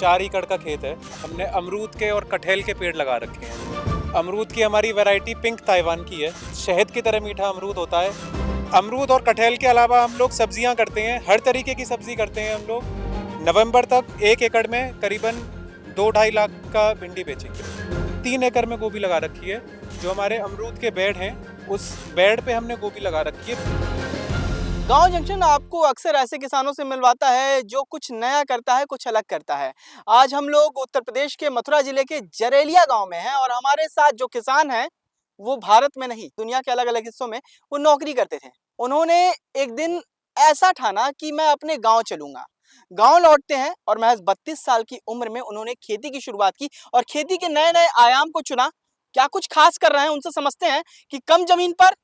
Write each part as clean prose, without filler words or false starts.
4 एकड़ का खेत है। हमने अमरूद के और कटहल के पेड़ लगा रखे हैं। अमरूद की हमारी वैरायटी पिंक ताइवान की है। शहद की तरह मीठा अमरूद होता है। अमरूद और कटहल के अलावा हम लोग सब्जियां करते हैं, हर तरीके की सब्जी करते हैं हम लोग। नवंबर तक 1 एकड़ में करीबन 2-2.5 लाख का भिंडी बेचेंगे। 3 एकड़ में गोभी लगा रखी है। जो हमारे अमरूद के बेड हैं, उस बेड पे हमने गोभी लगा रखी है। गांव जंक्शन आपको अक्सर ऐसे किसानों से मिलवाता है जो कुछ नया करता है, कुछ अलग करता है। आज हम लोग उत्तर प्रदेश के मथुरा जिले के जरेलिया गांव में हैं और हमारे साथ जो किसान हैं वो भारत में नहीं, दुनिया के अलग अलग हिस्सों में वो नौकरी करते थे। उन्होंने एक दिन ऐसा ठाना कि मैं अपने गाँव चलूंगा। गाँव लौटते हैं और महज 32 साल की उम्र में उन्होंने खेती की शुरुआत की और खेती के नए नए आयाम को चुना। क्या कुछ खास कर रहे हैं, उनसे समझते हैं कि कम जमीन पर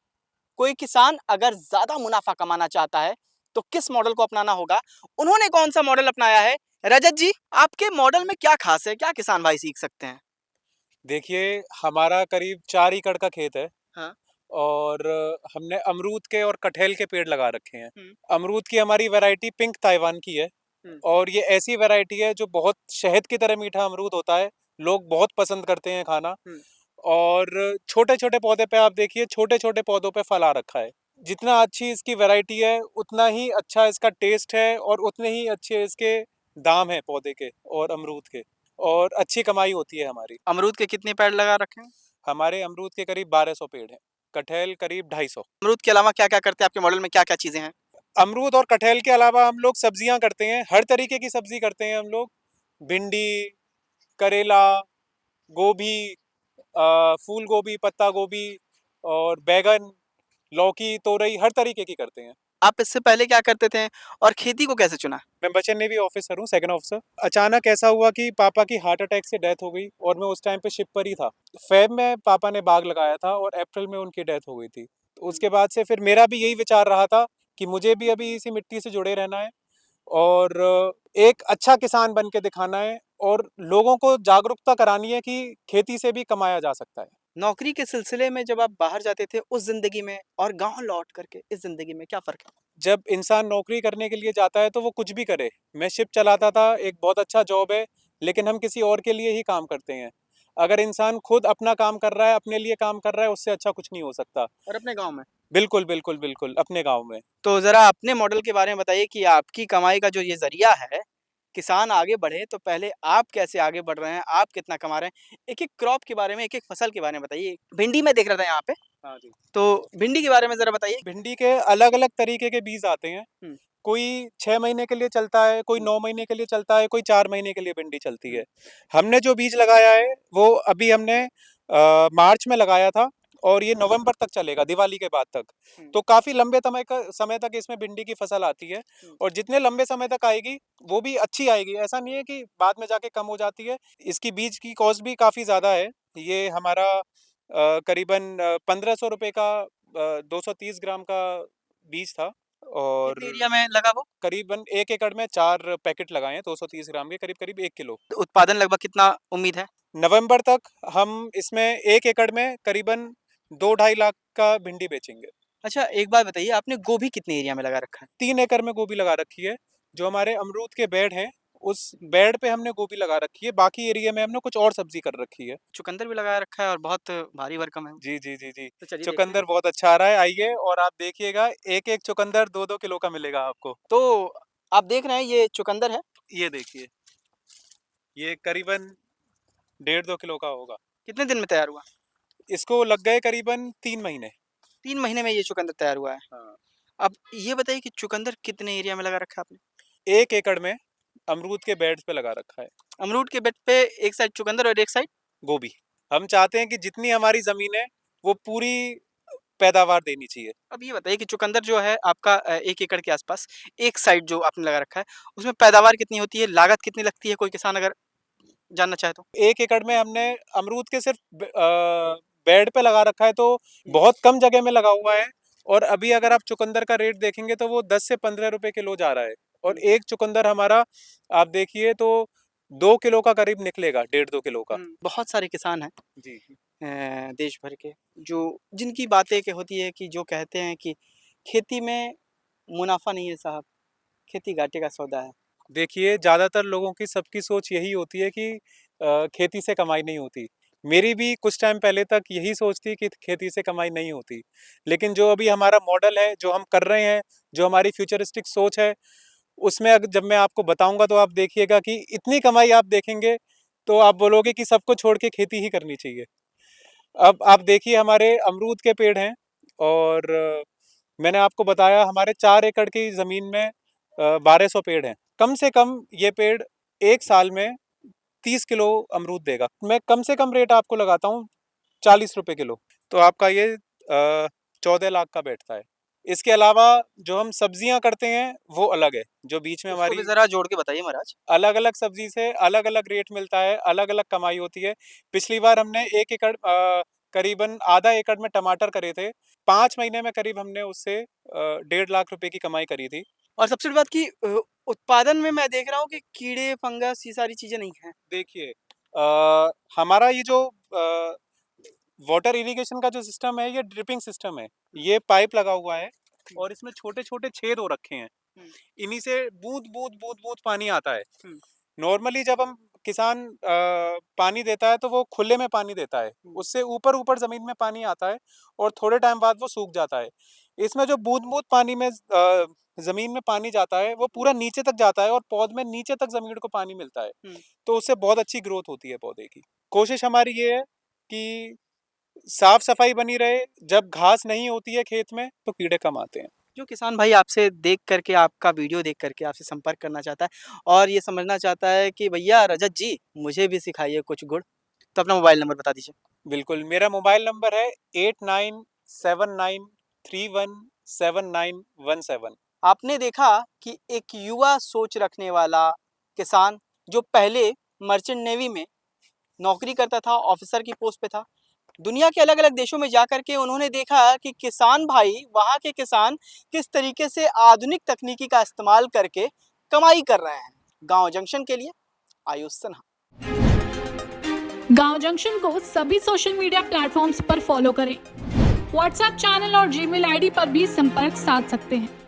कोई किसान अगर ज्यादा मुनाफा कमाना चाहता है तो किस मॉडल को अपनाना होगा। उन्होंने कौन सा मॉडल अपनाया है। रजत जी, आपके मॉडल में क्या खास है, क्या किसान भाई सीख सकते हैं। देखिए, हमारा करीब 4 एकड़ का खेत है। हाँ। और हमने अमरूद के और कटहल के पेड़ लगा रखे हैं। हम्म। अमरूद की हमारी वैरायटी पिंक ताइवान की है। हम्म। और ये ऐसी वैरायटी है जो बहुत शहद की तरह मीठा अमरूद होता है। लोग बहुत पसंद करते हैं खाना। हम्म। और छोटे छोटे पौधे पे आप देखिए, छोटे छोटे पौधों पे फल आ रखा है। जितना अच्छी इसकी वैरायटी है, उतना ही अच्छा इसका टेस्ट है और उतने ही अच्छे इसके दाम है पौधे के और अमरूद के। और अच्छी कमाई होती है हमारी। अमरूद के कितने पेड़ लगा रखे हैं। हमारे अमरूद के करीब 1200 पेड़ हैं। कटहल करीब 250। अमरूद के अलावा क्या क्या करते हैं, आपके मॉडल में क्या क्या चीजें हैं। अमरूद और कटहल के अलावा हम लोग सब्जियां करते हैं, हर तरीके की सब्जी करते हैं हम लोग। भिंडी, करेला, गोभी, फूल गोभी, पत्ता गोभी और बैगन, लौकी, तोरई, हर तरीके की करते हैं। आप इससे पहले क्या करते थे और खेती को कैसे चुना। मैं बचन नेवी ऑफिसर हूँ, सेकंड ऑफिसर। अचानक ऐसा हुआ कि पापा की हार्ट अटैक से डेथ हो गई और मैं उस टाइम पे शिप पर ही था। फेब में पापा ने बाग लगाया था और अप्रैल में उनकी डेथ हो गई थी। तो उसके बाद से फिर मेरा भी यही विचार रहा था कि मुझे भी अभी इसी मिट्टी से जुड़े रहना है और एक अच्छा किसान बन के दिखाना है और लोगों को जागरूकता करानी है कि खेती से भी कमाया जा सकता है। नौकरी के सिलसिले में जब आप बाहर जाते थे उस जिंदगी में और गांव लौट करके इस जिंदगी में क्या फर्क है। जब इंसान नौकरी करने के लिए जाता है तो वो कुछ भी करे। मैं शिप चलाता था, एक बहुत अच्छा जॉब है, लेकिन हम किसी और के लिए ही काम करते हैं। अगर इंसान खुद अपना काम कर रहा है, अपने लिए काम कर रहा है, उससे अच्छा कुछ नहीं हो सकता। और अपने गांव में बिल्कुल बिल्कुल बिल्कुल, अपने गांव में। तो ज़रा अपने मॉडल के बारे में बताइए कि आपकी कमाई का जो ये ज़रिया है, किसान आगे बढ़े तो पहले आप कैसे आगे बढ़ रहे हैं, आप कितना कमा रहे हैं? एक-एक क्रॉप के बारे में, एक-एक फसल के बारे में बताइए। भिंडी मैं देख रहा था यहाँ पे, हाँ जी। तो भिंडी के बारे में ज़रा बताइए। भिंडी के अलग अलग तरीके के बीज आते हैं। हुँ। कोई 6 महीने के लिए चलता है, कोई 9 महीने के लिए चलता है, कोई 4 महीने के लिए भिंडी चलती हुँ। है। हमने जो बीज लगाया है वो अभी हमने मार्च में लगाया था और ये नवंबर तक चलेगा, दिवाली के बाद तक। हुँ। तो काफी लंबे समय तक इसमें भिंडी की फसल आती है। हुँ। और जितने लंबे समय तक आएगी वो भी अच्छी आएगी। ऐसा नहीं है कि बाद में जाके कम हो जाती है। इसकी बीज की कॉस्ट भी काफी ज्यादा है। ये हमारा करीबन 1500 रुपये का 230 ग्राम का बीज था। और कितने एरिया में लगा वो? करीबन 1 एकड़ में 4 पैकेट लगाए हैं, 230 ग्राम के, करीब करीब 1 किलो। उत्पादन लगभग कितना उम्मीद है? नवंबर तक हम इसमें 1 एकड़ में करीबन 2-2.5 लाख का भिंडी बेचेंगे। अच्छा, एक बात बताइए, आपने गोभी कितने एरिया में लगा रखा है? 3 एकड़ में गोभी लगा रखी है। जो हमारे अमरूद के बेड हैं, उस बेड पे हमने गोभी लगा रखी है। बाकी एरिया में हमने कुछ और सब्जी कर रखी है। चुकंदर भी लगाया रखा है और बहुत भारी भरकम है वो। जी, जी, जी, जी। तो चलिए देखते हैं। चुकंदर बहुत अच्छा आ रहा है, आइए और आप देखिएगा, एक-एक चुकंदर 2-2 किलो का मिलेगा आपको। तो आप देख रहे हैं ये चुकंदर है, ये देखिए, ये करीबन 1.5-2 किलो का होगा। कितने दिन में तैयार हुआ? इसको लग गए करीबन 3 महीने। 3 महीने में ये चुकंदर तैयार हुआ है। हाँ। अब ये बताइए कि चुकंदर कितने एरिया में लगा रखा है आपने? 1 एकड़ में अमरूद के बेड्स पे लगा रखा है। अमरूद के बेड पे एक साइड चुकंदर और एक साइड गोभी। हम चाहते हैं कि जितनी हमारी ज़मीन है, वो पूरी पैदावार देनी चाहिए। अब ये बताइए कि चुकंदर जो है आपका 1 एकड़ के आसपास, एक साइड जो आपने लगा रखा है, उसमें पैदावार कितनी होती है? लागत कितनी लगती है? कोई किसान अगर जानना चाहे तो? 1 एकड़ में हमने अमरूद के सिर्फ बेड पे लगा रखा है, तो हुँ। बहुत कम जगह में लगा हुआ है। और अभी अगर आप चुकंदर का रेट देखेंगे तो वो 10 से 15 रुपए किलो जा रहा है। और हुँ। एक चुकंदर हमारा आप देखिए तो 2 किलो का करीब निकलेगा, 1.5-2 किलो का। बहुत सारे किसान हैं जी। देश भर के, जो जिनकी बातें क्या होती है कि जो कहते हैं कि खेती में मुनाफ़ा नहीं है साहब, खेती घाटे का सौदा है। देखिए, ज़्यादातर लोगों की सबकी सोच यही होती है कि खेती से कमाई नहीं होती। मेरी भी कुछ टाइम पहले तक यही सोच थी कि खेती से कमाई नहीं होती। लेकिन जो अभी हमारा मॉडल है, जो हम कर रहे हैं, जो हमारी फ्यूचरिस्टिक सोच है, उसमें जब मैं आपको बताऊँगा तो आप देखिएगा कि इतनी कमाई आप देखेंगे, तो आप बोलोगे कि सबको छोड़ के खेती ही करनी चाहिए। अब आप देखिए हमारे अमरूद के पेड़ हैं और मैंने आपको बताया हमारे 4 एकड़ की ज़मीन में 1200 पेड़ हैं। कम से कम ये पेड़ 1 साल में 30 किलो अमरूद देगा। मैं कम से कम रेट आपको लगाता हूँ 40 रुपए किलो। तो आपका ये 14 लाख का बैठता है। इसके अलावा जो हम सब्जियां करते हैं वो अलग है। जो बीच में उसको भी हमारी जरा जोड़ के बताइए महाराज। अलग-अलग सब्जी से अलग-अलग रेट मिलता है, अलग-अलग कमाई होती है। पिछली बार हमने 1 एकड़ करीबन आधा एकड़ में टमाटर करे थे। 5 महीने में करीब हमने उससे 1.5 लाख रुपए की कमाई करी थी। और सबसे बड़ी बात कि उत्पादन में मैं देख रहा हूँ कि कीड़े, फंगस ये सारी चीज़ें नहीं हैं। देखिए हमारा ये जो वाटर इरिगेशन का जो सिस्टम है ये ड्रिपिंग सिस्टम है। ये पाइप लगा हुआ है और इसमें छोटे-छोटे छेद हो रखे हैं। इन्हीं से बूंद-बूंद पानी आता है। नॉर्मली जब हम किसान पानी देता है तो वो खुले में पानी देता है। उससे ऊपर-ऊपर ज़मीन में पानी आता है और थोड़े टाइम बाद वो सूख जाता है। इसमें जो बूंद-बूंद पानी में ज़मीन में पानी जाता है वो पूरा नीचे तक जाता है और पौध में नीचे तक ज़मीन को पानी मिलता है। तो उससे बहुत अच्छी ग्रोथ होती है पौधे की। कोशिश हमारी ये है कि साफ-सफाई बनी रहे, जब घास नहीं होती है खेत में तो कीड़े कम आते हैं। जो किसान भाई आपसे देख करके, आपका वीडियो देख करके आपसे संपर्क करना चाहता है और ये समझना चाहता है कि भैया रजत जी मुझे भी सिखाइए कुछ गुण, तो अपना मोबाइल नंबर बता दीजिए। बिल्कुल, मेरा मोबाइल नंबर है 8979317917। आपने देखा कि एक युवा सोच रखने वाला किसान जो पहले मर्चेंट नेवी में नौकरी करता था, ऑफिसर की पोस्ट पे था। दुनिया के अलग-अलग देशों में जाकर के उन्होंने देखा कि किसान भाई, वहाँ के किसान किस तरीके से आधुनिक तकनीकी का इस्तेमाल करके कमाई कर रहे हैं। गाँव जंक्शन के लिए आयुष सिन्हा। गांव जंक्शन को सभी सोशल मीडिया प्लेटफॉर्म्स पर फॉलो करें। व्हाट्सएप चैनल और जीमेल आईडी पर भी संपर्क साध सकते हैं।